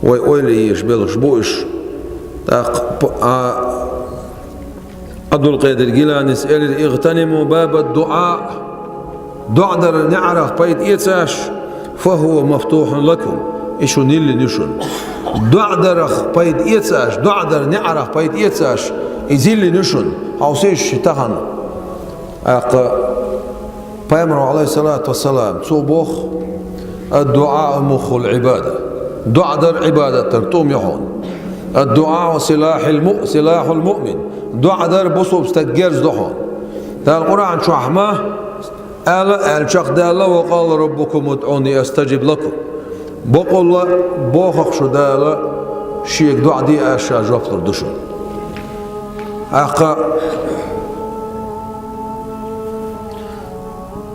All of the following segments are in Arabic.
ويلي يشبلش بوش عبد القادر الجيلاني سأل اغتنموا باب الدعاء دعدر نعرف بيت إيتاش فهو مفتوح لكم إيشون اللي نشون دعدر بيت إيتاش دعدر نعرف بيت إيتاش إزيل نشون عوسيش تغن بيامر عليه الصلاة والسلام صبوخ الدعاء مخ العبادة دعدر عبادة ترتوم يحون الدعاء سلاح المؤمن دعدر بصوب استجرز دحون ده القرآن شو أحماه الشق دالا وقال ربكم ادعوني استجب لكم بقول بوخخ شو دالا شيك دعاء دي أشياء جفر دشون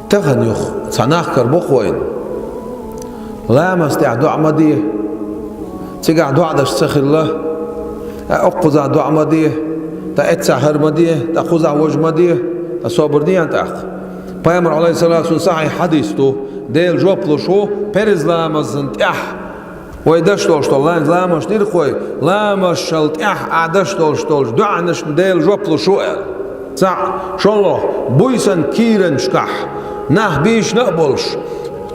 تغن يخ تناخر بقوين لا مستع دعاء مديه تقع دعاء دش سخر الله أقوزع دعاء مديه تأتسع هر مديه تأخوزع وجه مديه تصابر دي أنت أخ بيامر عليه الصلاة والسلام صحيح حديثه ديل جوبلو شو بيرز لامز انت أح ويدش تولشتول لان لامش دير خوي لامش شلت أح أعدش تولشتول دعاء نش ديل جوبلو شو قال صح شو الله بويسن كيرن شكح نه بيش نقبلش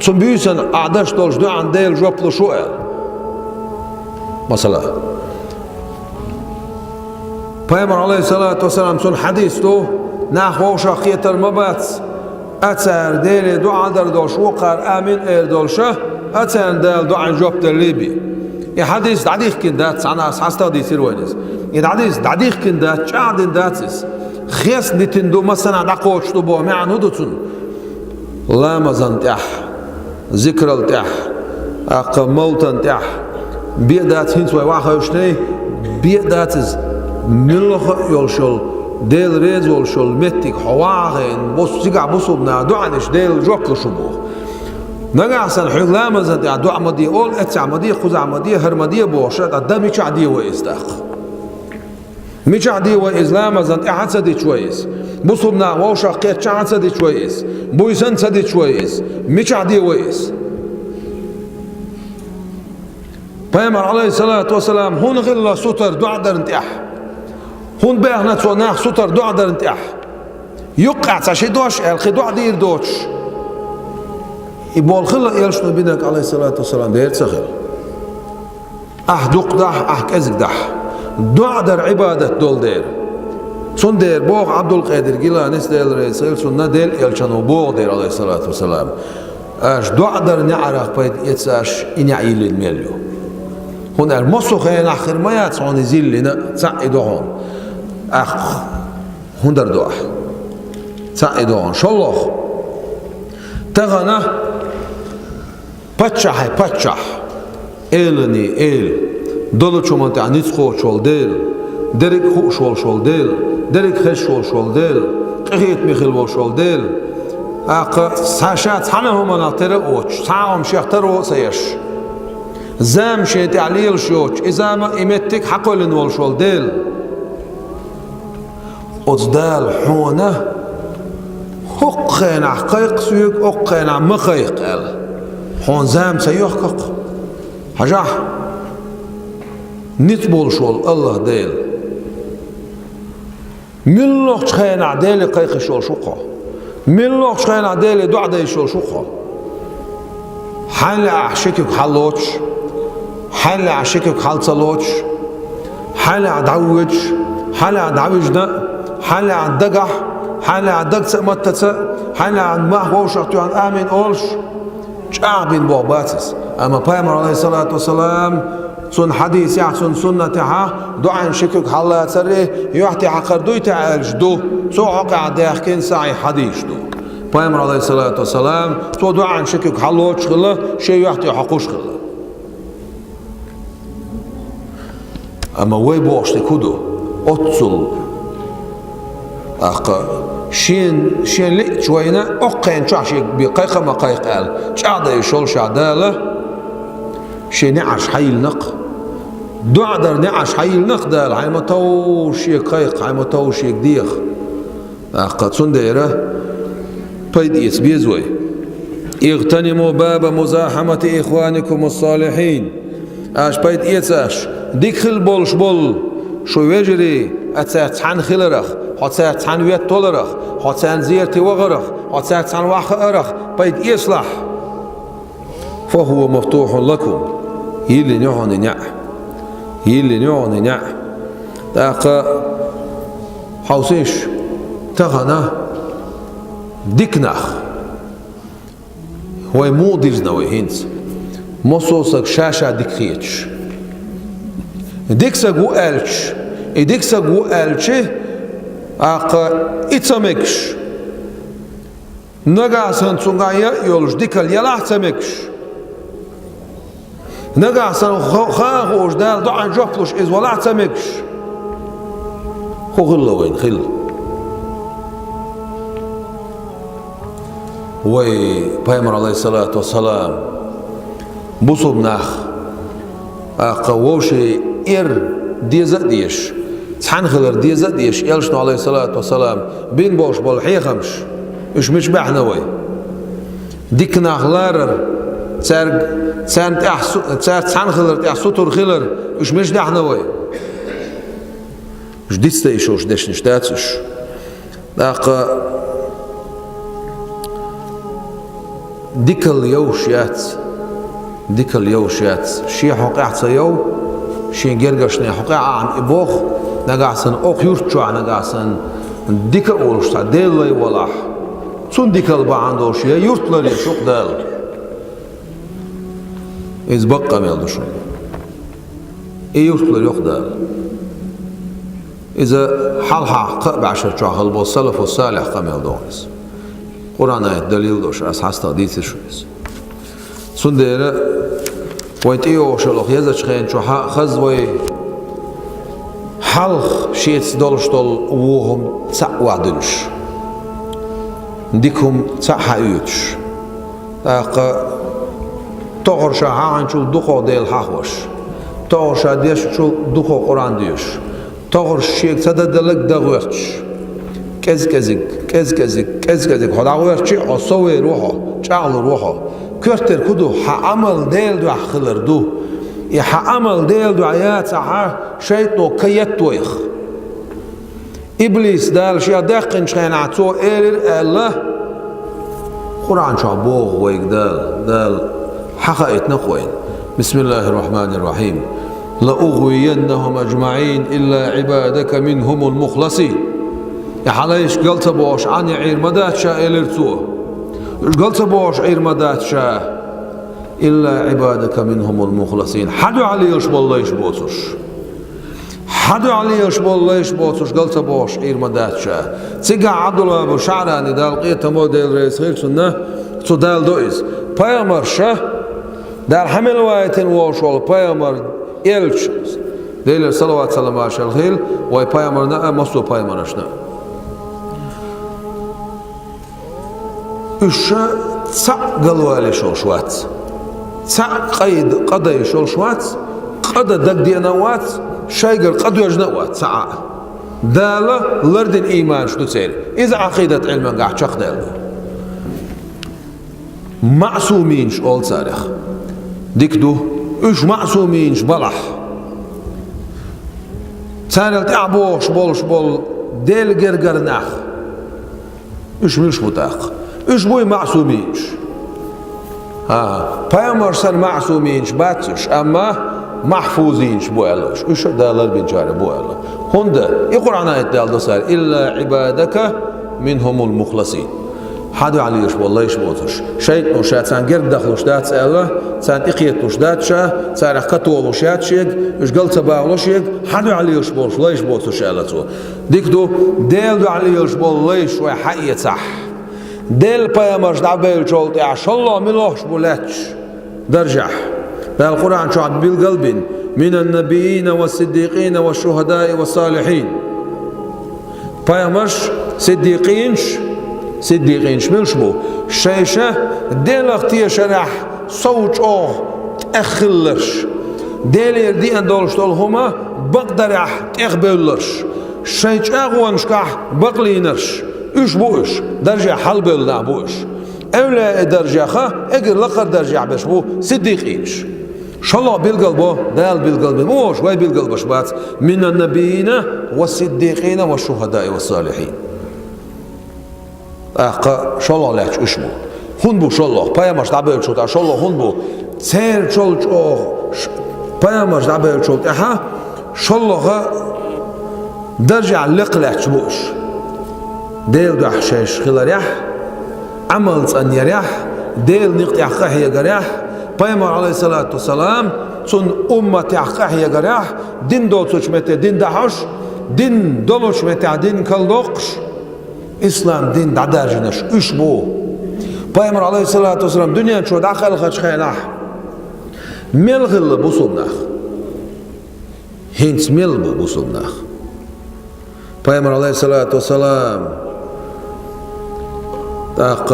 ثم بيسن أعدش تولش دعاء ديل جوبلو شو قال مثلا بيامر عليه الصلاة والسلام سن حديثه نحو شخية المبات أتر ديل دعاء دردوش وقر آمين إردولشه أتر ديل دعاء جوب ترليبي حديث دعديخ كندات أنا أسحستا دي سيروينيز حديث دعديخ كندات شعدين داتس خيس نتندو مثلا دقوش تبو معن هدوتون لا مزن تح ذكر تح أقملتن تح بيدات هنسوي واخا يشني بيداتز ملخ يولشل ديل ريز يولشل متك حواغين بص سيقع بصوبنا دعنش ديل جوكل شبوه نقع سن حيث لا مزن تح دع مدي أول أتسع مدي خزع مدي هر مدي بوشت الدم يشع دي وإزداق مشع دي وإزلا مزن تح سدي شويس بصوبنا ووشا قيت شع سدي شويس بويسن سدي شويس مشع دي وإز بيامر عليه الصلاة والسلام هون غلا ستر دعدر انتح هون بيهنا توناخ ستر دعدر انتح يقع تشي دوش الخي دعدير دوش يبول خلا يلشنا بينك عليه الصلاة والسلام دير تسخل دقدح كزقدح دعدر عبادة دول دير سن دير بوغ عبد القادر جيلاني ديل ريسيل سنة ديل يلشنو بوغ دير عليه الصلاة والسلام دعدر نعرف بيت يتساش إن يعيل الميليو هنا المسخين آخر ما يتصون زيلنا تعيدوا هون هندر دعاء تعيدوا هون شو الله تغنى بتشح إلني دولة شو من تعنيت خو شول ديل درك خو شول ديل درك خش شول ديل قهيت مخيل شول ديل ساشات حنهم أنا ترقوش ساهم شيخ ترو سيش زام شي تعليل شوش إذا ما إمتك حقول نول شول ديل أصدال حونة حقنا حقيق سيوك حقنا مخيق حون زام سيحقق حجاح نتبول شول الله ديل من لوح شخينا ديل قيق شول شقا من لوح شخينا ديل دع دي شول شقا حال أحشكك حلوش حال عشكك حال صلوش حال عدعوج حال عدعوجنا حال عدقح حال عدقس متتس حال عن ما هو شرطو عن آمين أولش شعبين بوباتس أما بيامر عليه الصلاة والسلام سن حديث يحسن سنة دعاء شكك حلا تسريه يحتي حقر دوي تعالج دو سو عقع داخكين سعي حديث دو بيامر عليه الصلاة والسلام سو دعاء شكك حلوش خلا شيء يحتي حقوش خلا أما وي بوشتي كودو أتصل شين لقيت شوينا أقين شاشي بقيقة ما قيق قال شعدا يشول شعدالة شي نعش حيل نق دعدر نعش حيل نق دال هاي ما توشي قيق هاي ما توشي ديخ قد سنديرة بيد يسبيزوي اغتنموا باب مزاحمة إخوانكم الصالحين اش بايت ايتاش ديكل بولش بول شو يجري اتسان خلرخ هاتسان ويت تولرخ هاتسان زيرتي وغرخ هاتسان واخ ارخ بايت يصلح فهو مفتوح لكم يلي نعون نع يلي نعون نع تاق حوسيش تغنا ديكناخ هو موديزنا وهينس مصوصك شاشة ديكخيتش ديكسا جو ألش ديكسا جو ألش أق إتسامكش نجاسن تونغايا يولش ديكال يلاح تسامكش نجاسن خاغوش دال دعا جوفلوش إز ولا تسامكش خو غلا وين خل وي بيامر عليه الصلاة والسلام بوصب ناخ قووشي ديزا ديش تحن خلر ديزا ديش يلشنو عليه الصلاة والسلام بين بوش بالحيخمش مش بحنا وي ديك ناخلارر تسان تحن خلر تحسوتر خلر مش دحنا وي مش ديستا يشوش ديش نشتاتش ديكل يوشيات شي حقيقة يو شي جرجشني حقيقة عن إبوخ نجاسن أخ يرتشوا نجاسن ديك أولش تعديل لي ولاح تون ديكل بعندوش يرتلري شوق دال إز بقى ميلدوشون يرتلري يوق دال إذا حلحة بعشر شهر بالسلف والصالح قميل دونس قرآن آيات دليل دوش أساس تقديس شويس سنديرة ويت إيوه شلوخ يزج خين شو خزوي حلخ شيت دولش دول وهم وعدنش ديكهم حيوتش تغر شاعان شو دخو ديل حوش تغر شاديش شو دخو قرآن ديش تغر شيك تدلك دغوتش كز خدا غوش شيء أصوي روحه شغل روحه كرتر كدو حعمل ديل دو خلر دو يحعمل ديل دو عيات ساعة شيطو كيت تويخ إبليس دال شيء دقن شين عتو إير الله قرآن شابوه ويك دال حقائت نقوين بسم الله الرحمن الرحيم لأغوينهم أجمعين إلا عبادك منهم المخلصين يا حلايش قلت بوش عن عير مدات شا إلرتوه قلت بوش عير مدات شا إلا عبادك منهم المخلصين حدو علي يشبه يشبوتش حدو علي يشبه يشبوتش قلت بوش عير مدات شا تيقع عبدالله أبو شعراني دال قيت موديل رئيس خير سنة تدال دوئز بايمر شا دال حمل وايتين ووش والبايمر إلش ديل صلوات سلام عشر الخيل واي بايمر نا مصو بايمر اشنا إشا تسع قلوالي شوشوات تسع قضي شوشوات قضى دق دينوات شايقر قدو يجنوات ساعة دالة لردن إيمان شنو تسير إذا عقيدة علما قاعد شخ دالة معصومين شقول تاريخ ديكدو إش معصومين شبلح تاني تعبوش بول ديل قرقر ناخ إش مش متاق إيش بوي معصومينش بايمرسن معصومينش باتش أما محفوظينش بوالوش إيش دالر بنجار بوالو هندا يقرأنا يتدال دسار إلا عبادك منهم المخلصين حدو عليش والله يشبوتش شيء نشات سان قرد دخلوش دات سأله سان إقيتوش دات شا سان قطولوش يات شيك إيش قلت باولوش يك حدو عليش بولش لا يشبوتش ألتو ديكدو ديل دو عليش والله يشوي حقية صح ديل بايمرش دعبيل شولت يا شالله ملوش بولاتش درجح ده القرآن شعب بالقلب من النبيين والصديقين والشهداء والصالحين بايمرش صديقينش ملشبو شيشة ديل اختي شرح صوت تأخلش ديل يردي اندولش دول هما بقدرح تأخبلش شيش اغوانشكح بقلينرش إيش بوش درجة حلب لنا بوش أولى درجة خا أجر لقر درجة بس بو صديقينش شالله بالقلبه دال بالقلب موش وي بالقلب شبات من النبيين والصديقين والشهداء والصالحين شالله لهش اشمو هون بو شالله پیامش دبل شد شالله هون بو سر شال پیامش دبل شد اها شالله درجع لقلش بوش ديل دحشش خلاريح عمل صنيريح ديل نقطع قحيه قريح پیامبر علیه الصلاة والسلام چون امت قحيه قريح دين دو تشمته دين دحش دين دولش مته دين كلدقش اسلام دين دادرجنش اش بو پیامبر علیه الصلاة والسلام دنیا شو داخل خش خیلح ملغل بوسونخ هنس مل بوسونخ پیامبر علیه الصلاة والسلام داق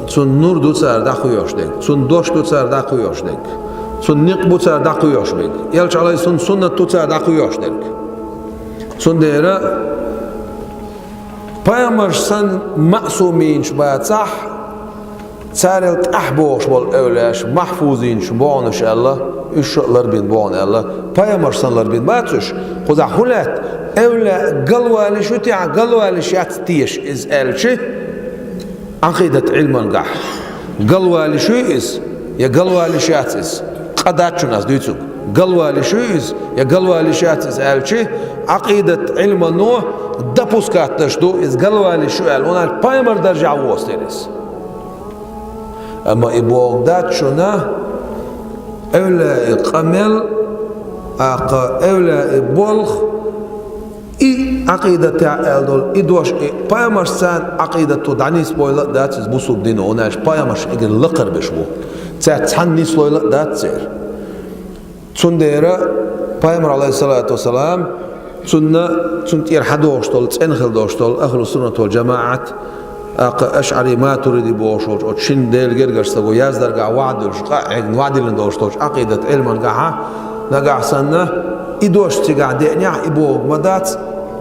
چون نور دو سر داخو یاشدن چون دوش دو سر داخو یاشدن چون نیق بو سر داخو یاشدن یلچ علیه سون سنت دو سر داخو یاشدن چون دیره پیامبر سن معصومین شبات صح سارت احبوش بول اولش محفوظین شبانش الله اشلر بین بان الله پیامبر سنلر بین باتش خدا خلت اولا قلوالي شو تاع قلوالي شات تيش از الشي عقيدة علم القح قلوالي شو إز يا قلوالي شات إز قدات شو ناس ديتوك قلوالي شو إز يا قلوالي شات إز الشي عقيدة علم النوح دبوس كاتش دو إز قلوالي شو قال هنا البايمر درجة ووستيرس أما إبوغ دات شو نا أولا إقامل أولا إبولخ عقيدة تاع دول إدوش بايمر سان عقيدة تدعنيس بويلا دات بوسوب دينو وناش بايمر إجر لقر بشبو تاع تحنيس بويلا دات سير تنديرا بايمر عليه الصلاة والسلام تنتير حدوش طول تنخل دوش طول أهل السنة والجماعة أشعري ما تريد بوشوش أو تشين ديل جرجر سبو يازدر قا وعدلش قا وعدل دوش طول عقيدة علما قاها نقع سنة إدوش تقع دينيا إبوغ مدات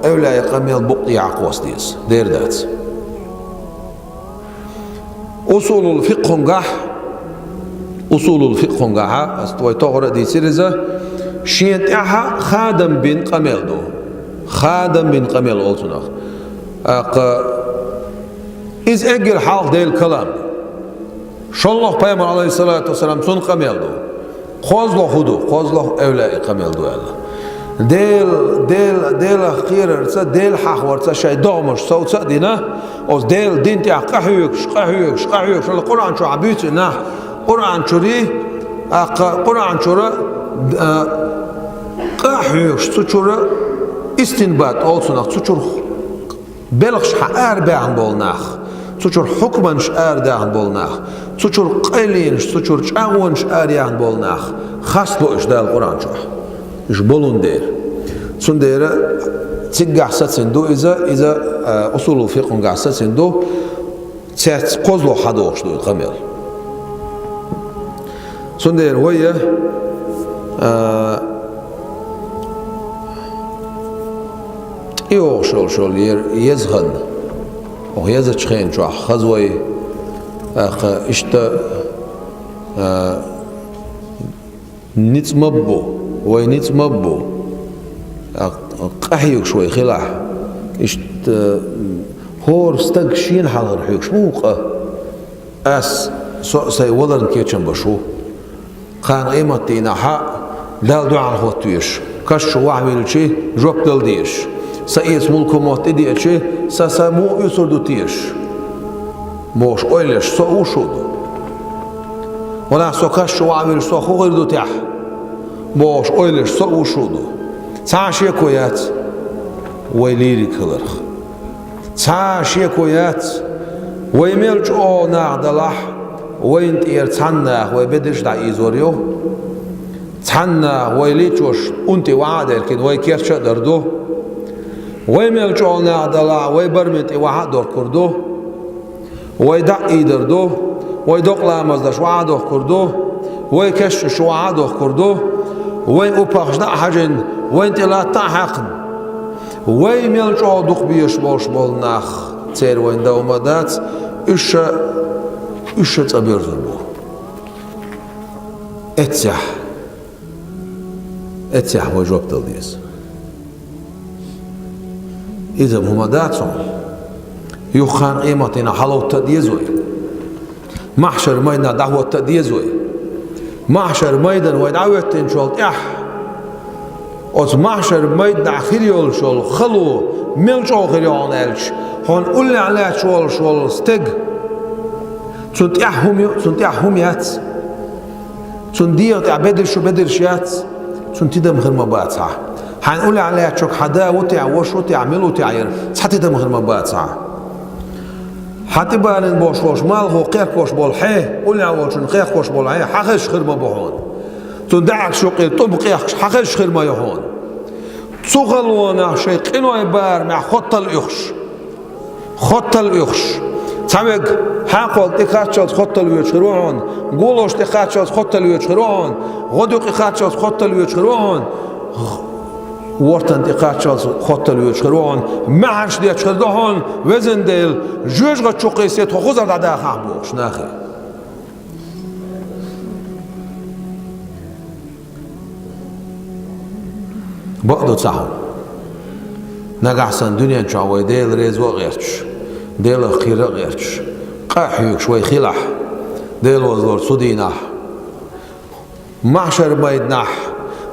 أولا يقميل بقطي عقوس ديس دير دات أصول الفقه قح أصول الفقه قح أستوي تغرى دي سيرزة شين تاعها خادم بن قميل دو خادم بن قميل أولتنا إذ أجل حال ديل الكلام شو الله بيامر عليه الصلاة والسلام سن قميل دو خوزلو خدو خوزلو أولا قميل دو الله ديل خير رتسا ديل حق ورتسا شيء دومش صوت دينا أو ديل دين تاع قحيوكش القرآن شو عبيتنا قرآن شوري قرآن شورا قحيوكش تشورا استنباط أولسناخ تشور بلغش حقار بيعن بولناخ تشور حكمنش آردان بولناخ تشور قيلينش تشور شاونش آريان بولناخ خاصلوش دا القرآن شو إيش بولون دير سنديرة تيجع ساتسندو إذا أصول الفقه قاع ساتسندو تات قزلو حدوش دو القميل سندير ويا يو شول يزهن أو يزتشخين شو خزوي إشتا نتمبو وينتمبو قحيوك شوي خلاح إشت هور استقشين حضر حيوك شموقة أس سي ولرن كيتشن بشو خان قيمتينا حق دال دعا الخوتيش كش وعمل شيء جوب دل ديش سايس ملكو مهتدي شيء ساسمو يسردو تيش موش اويلش سو وشودو ولا سو كش وعمل سو خو تاح موش اويلش سو وشودو تاشي كويات ويليري كلرخ تاشي كويات ويملج او نعدلح وين يرتنا ويبدش دا ايزوريو تحنا ويليتوش انت وعادر كن ويكيرش دردو ويملج او نعدلح ويبرمت وعاد دور كردو ويدعي دردو ويدق لامزدش وعادو كردو ويكش وعادو كردو وين اوباخش دا حاجن وين لا تحقن ويملج او دق بيش باش بالناخ تير وين دومدات إيش تبيرزن بو اتسح اتسح وجوب تلديس إذا هم داتهم يخان قيمتنا حلو تديزوي محشر ميدنا دعوة تديزوي محشر ميدان ويدعوتين شول أوز محشر ميدنا خيريول شول خلو ملشو خيريون إلش هون قل على شول ستيج تنتيحهم يات تندير تعبدل شو بدل شيات تنتدم غير مبات صح حنقول عليها شوك حدا وتع وش وتعمل وتعير حتى تدم غير مبات صح حتى بان بوش مال هو قيق وش بول حي قول على وش قيق وش بول حي حقش خير ما بهون تندعك شو قيل طب قيق حقش خير ما يهون تغلونا شيء قنوا يبار مع خط اليخش سامك حقول تخاتشوت خط اليوتشروان قولوش تخاتشوت خط اليوتشروان غدوك تخاتشوت خط اليوتشروان ورتن تخاتشوت خط اليوتشروان معش دي تشردهون وزن ديل جوج غتشوقي سيت خوزر دادا خابوش ناخي بقدو تصحو نقعسن دنيا نشعوي ديل ريزو غيرش ديل خيرا غيرش قاحيوك شوي خلاح ديل وزور صديناح محشر بايدناح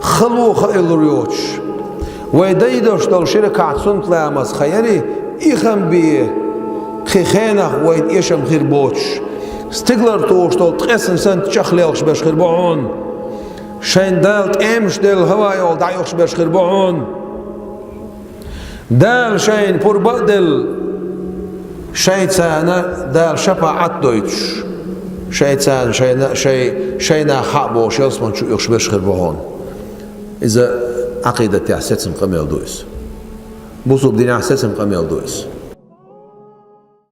خلوخ الريوش ويديدوش دول شركة سنت لامس خيري إخم بيه خيخينخ ويد إيشم خير بوش ستيغلر توش دول تقسن سنت شخليلش باش خير بعون شين دالت امش ديل هواي ول دايوش باش خير بعون دال شين بور بدل شيطان دال شفاعة دويتش شيطان شينا حقبو شيلسمن شو يخش خير بعون إذا عقيدة تحسسم قميل دويس بوصو بدين أحسسم قميل دويس